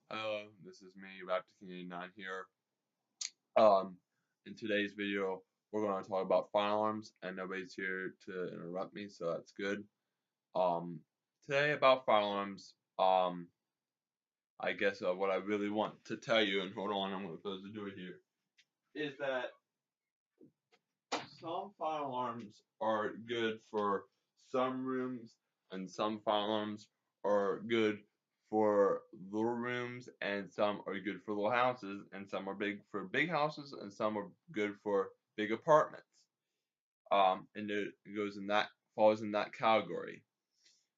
This is me, Raptor89 here. Um, in today's video, we're going to talk about firearms, and nobody's here to interrupt me, so that's good. Um, Today about firearms, I guess what I really want to tell you, and hold on, I'm going to close the door here, is that some firearms are good for some rooms, and some firearms are good for little rooms, and some are good for little houses, and some are big for big houses, and some are good for big apartments. And it goes in that falls in that category.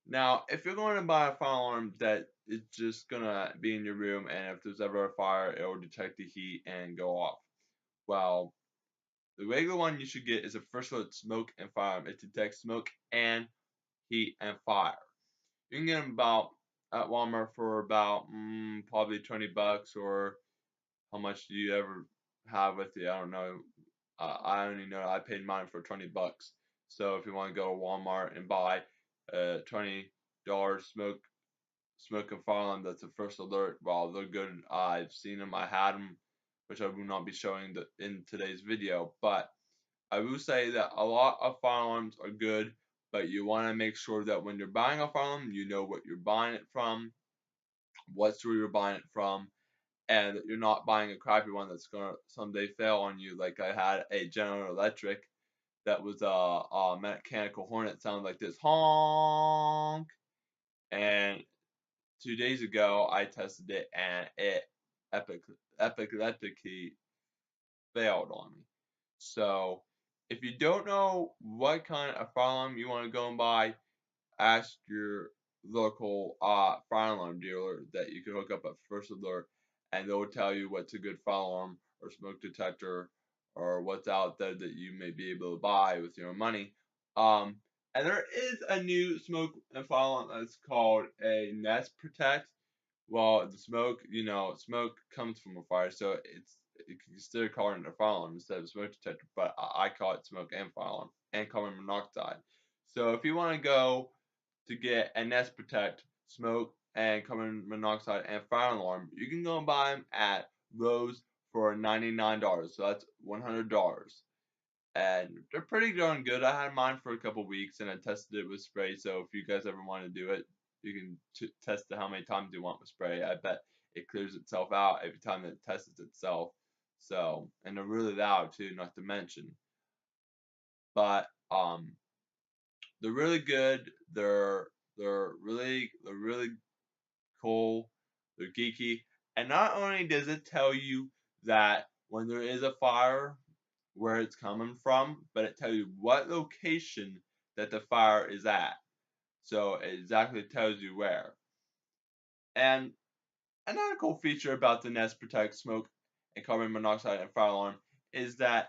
Now, if you're going to buy a firearm that is just gonna be in your room, and if there's ever a fire, it will detect the heat and go off. Well, the regular one you should get is a first alert smoke and firearm. It detects smoke and heat and fire. You can get them about at Walmart for about probably $20, or how much do you ever have with you? I don't know. I only know I paid mine for $20. So if you want to go to Walmart and buy a $20 smoke and firearm that's a first alert, well, they're good. I've seen them. I had them, which I will not be showing in today's video, but I will say that a lot of firearms are good, but you want to make sure that when you're buying a firearm, you know what you're buying it from, what store you're buying it from, and that you're not buying a crappy one that's gonna someday fail on you. Like I had a General Electric that was a mechanical Hornet, sounded like this honk, and 2 days ago I tested it and it epic epically failed on me. So if you don't know what kind of firearm you want to go and buy, ask your local fire alarm dealer that you can hook up at First Alert, and they'll tell you what's a good fire alarm or smoke detector or what's out there that you may be able to buy with your money. Um, and there is a new smoke and fire alarm that's called a Nest Protect. Well, the smoke, smoke comes from a fire, so you can still call it a fire alarm instead of a smoke detector, but I call it smoke and fire alarm and carbon monoxide. So if you want to go to get a Nest Protect, smoke and carbon monoxide and fire alarm, you can go and buy them at Lowe's for $99. So that's $100. And they're pretty darn good. I had mine for a couple weeks and I tested it with spray. So if you guys ever want to do it, you can test it how many times you want with spray. I bet it clears itself out every time it tests itself. So, and they're really loud too, not to mention. But they're really good. They're really cool. They're geeky. And not only does it tell you that when there is a fire, where it's coming from, but it tells you what location that the fire is at. So it exactly tells you where. And another cool feature about the Nest Protect smoke and carbon monoxide and fire alarm is that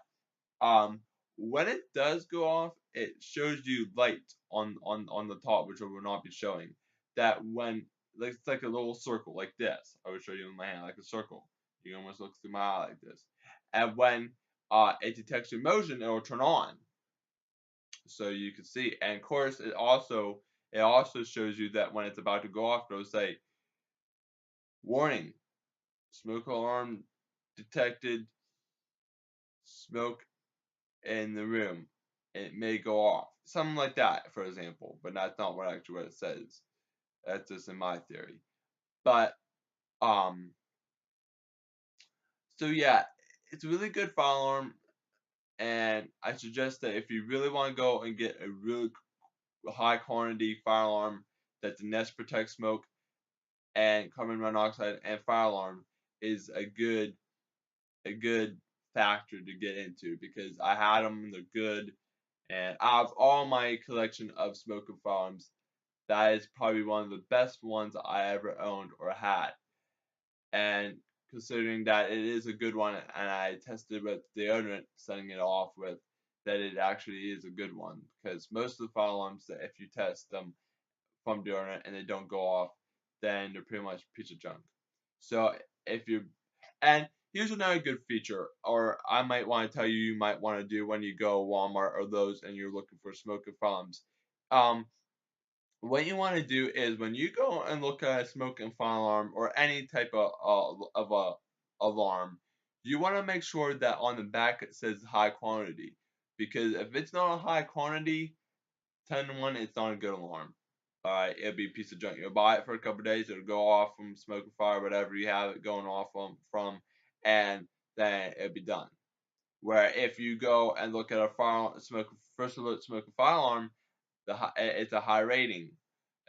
um, when it does go off, it shows you light on the top, which I will not be showing. That when it's like a little circle like this. I will show you in my hand like a circle. You can almost look through my eye like this. And when it detects your motion, it will turn on, so you can see. And of course, it also shows you that when it's about to go off, it'll say, "Warning: smoke alarm detected. Smoke in the room. It may go off." Something like that, for example. But that's not what it says. That's just in my theory. But um, so yeah, it's a really good fire alarm, and I suggest that if you really want to go and get a really high quantity fire alarm that the Nest Protect smoke and carbon monoxide and fire alarm is a good factor to get into, because I had them and they're good. And out of all my collection of smoke and firearms, that is probably one of the best ones I ever owned or had. And considering that it is a good one, and I tested with deodorant, setting it off with, that it actually is a good one, because most of the fire alarms, that if you test them from deodorant and they don't go off, then they're pretty much a piece of junk. So if you and here's another good feature, or I might want to tell you, you might want to do when you go Walmart or those and you're looking for smoke and firearms. Um, what you want to do is when you go and look at a smoke and fire alarm or any type of a alarm, you want to make sure that on the back it says high quantity, because if it's not a high quantity, 10 to 1, it's not a good alarm. Alright, it'll be a piece of junk. You'll buy it for a couple days, it'll go off from smoke or fire, whatever you have it going off from, and then it'll be done. Where if you go and look at a fire smoke first alert smoke and fire alarm, it's a high rating.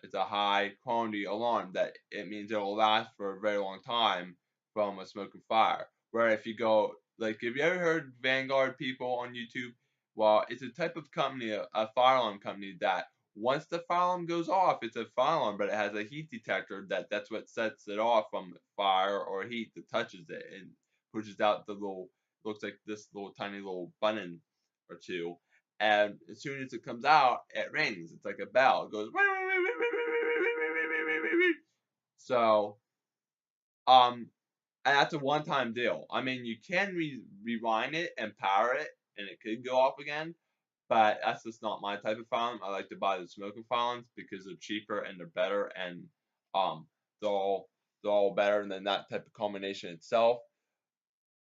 It's a high quality alarm that it means it will last for a very long time from a smoke and fire. Where if you go, like, have you ever heard Vanguard people on YouTube? Well, it's a type of company, a fire alarm company that once the fire alarm goes off, it's a fire alarm, but it has a heat detector that's what sets it off from fire or heat that touches it and pushes out the little, looks like this little tiny little button or two, and as soon as it comes out, it rings. It's like a bell. It goes. So, and that's a one-time deal. I mean, you can rewind it and power it, and it could go off again. But that's just not my type of phone. I like to buy the smoking phones because they're cheaper and they're better, and um, they're all they're all better than that type of combination itself.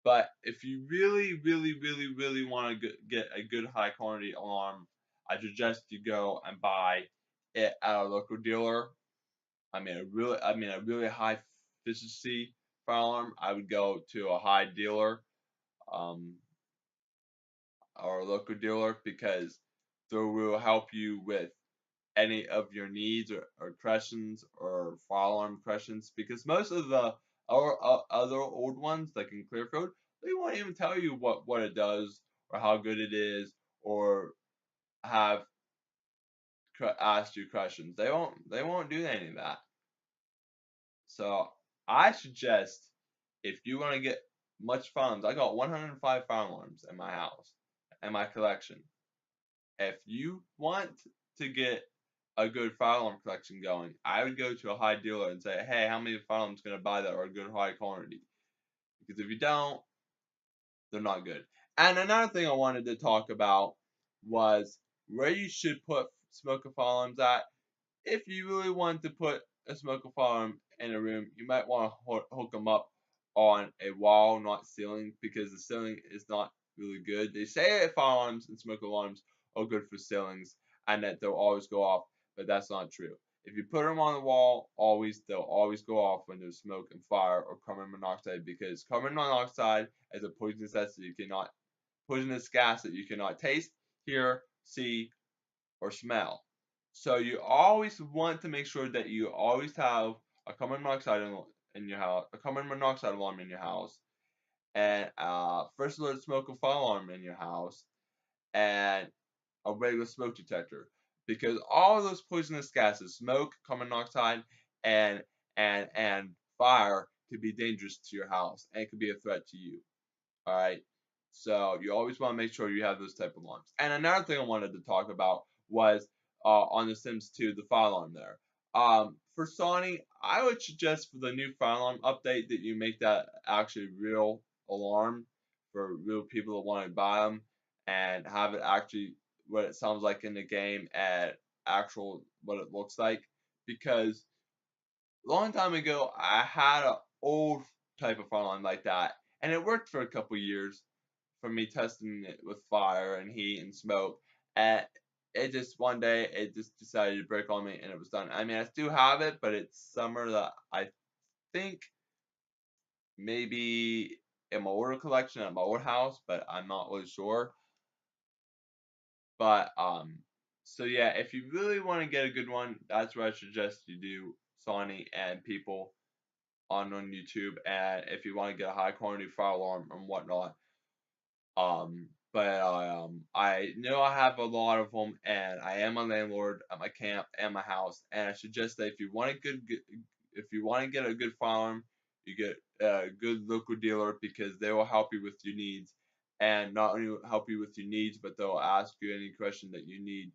But if you really, really, really, really want to get a good high quality alarm, I suggest you go and buy it at a local dealer. A really high efficiency fire alarm. I would go to a high dealer, um, or a local dealer, because they will help you with any of your needs or questions or fire alarm questions, because most of the other old ones, like in Clearfield, they won't even tell you what it does or how good it is, or have asked you questions. They won't do any of that. So I suggest, if you want to get much fire alarms, I got 105 fire alarms in my house in my collection. If you want to get a good fire alarm collection going, I would go to a high dealer and say, hey, how many fire alarms can I buy that are good high quality? Because if you don't, they're not good. And another thing I wanted to talk about was where you should put smoke alarms at. If you really want to put a smoke alarm in a room, you might want to hook them up on a wall, not ceiling, because the ceiling is not really good. They say fire alarms and smoke alarms are good for ceilings and that they'll always go off, but that's not true. If you put them on the wall, they'll always go off when there's smoke and fire or carbon monoxide, because carbon monoxide is a poisonous gas that you cannot taste, hear, see, or smell. So you always want to make sure that you always have a carbon monoxide in your house, a carbon monoxide alarm in your house, and first alert smoke and fire alarm in your house, and a regular smoke detector, because all of those poisonous gases, smoke, carbon monoxide, and and fire, could be dangerous to your house and could be a threat to you. All right. So you always want to make sure you have those type of alarms. And another thing I wanted to talk about was on the Sims 2, the fire alarm there. For Sony, I would suggest for the new fire alarm update that you make that actually real alarm for real people that want to buy them, and have it actually what it sounds like in the game and actual what it looks like. Because a long time ago, I had an old type of fire alarm like that, and it worked for a couple years for me testing it with fire and heat and smoke. And it just one day it just decided to break on me and it was done. I mean, I still have it, but it's somewhere that I think maybe in my older collection at my old house, but I'm not really sure. But so yeah, if you really want to get a good one, that's what I suggest you do, Sony and people on YouTube. And if you want to get a high quality fire alarm and whatnot, but I know I have a lot of them, and I am a landlord at my camp and my house, and I suggest that if you want a if you want to get a good farm, you get a good local dealer, because they will help you with your needs, and not only help you with your needs, but they'll ask you any question that you need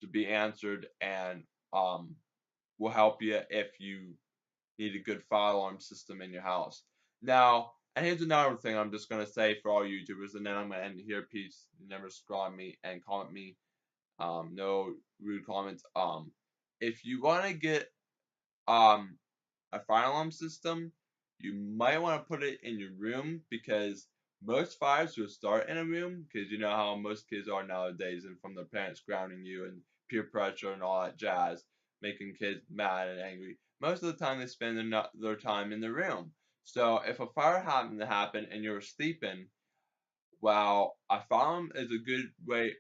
to be answered, and will help you if you need a good fire alarm system in your house. Now, and here's another thing I'm just gonna say for all YouTubers, and then I'm gonna end here. Peace. Never scroll me and comment me. No rude comments. if you want to get a fire alarm system, you might want to put it in your room because most fires will start in a room because you know how most kids are nowadays and from their parents grounding you and peer pressure and all that jazz, making kids mad and angry. Most of the time they spend their time in the room. So if a fire happened to happen and you're sleeping, well, a fire alarm is a good way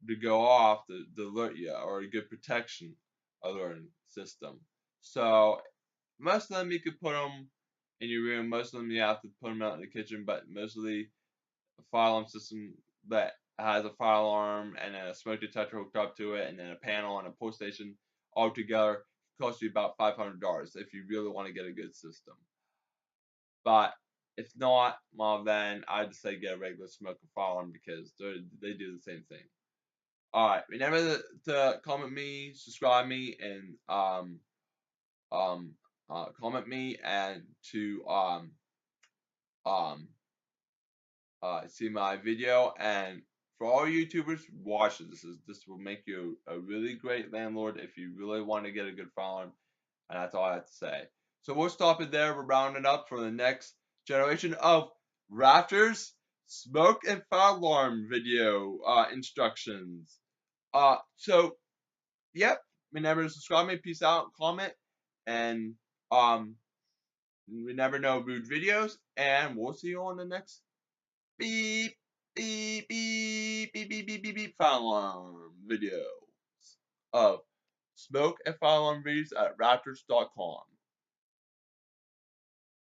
to go off to alert you or a good protection alerting system. So most of them you could put them in your room. Most of them you have to put them out in the kitchen. But mostly a fire alarm system that has a fire alarm and a smoke detector hooked up to it, and then a panel and a pull station all together costs you about $500 if you really want to get a good system. But if not, well then I'd just say get a regular smoke fire alarm because they do the same thing. Alright, remember to comment me, subscribe me, and um comment me and to um see my video. And for all YouTubers, watch it. This will make you a really great landlord if you really want to get a good following. And that's all I have to say. So we'll stop it there. We're rounding up for the next generation of Raptors smoke and fire alarm video instructions. So yep. Remember to subscribe me, peace out, comment, and we never know rude videos, and we'll see you on the next beep beep beep beep beep beep beep beep fire alarm videos of smoke and fire alarm videos at raptors.com.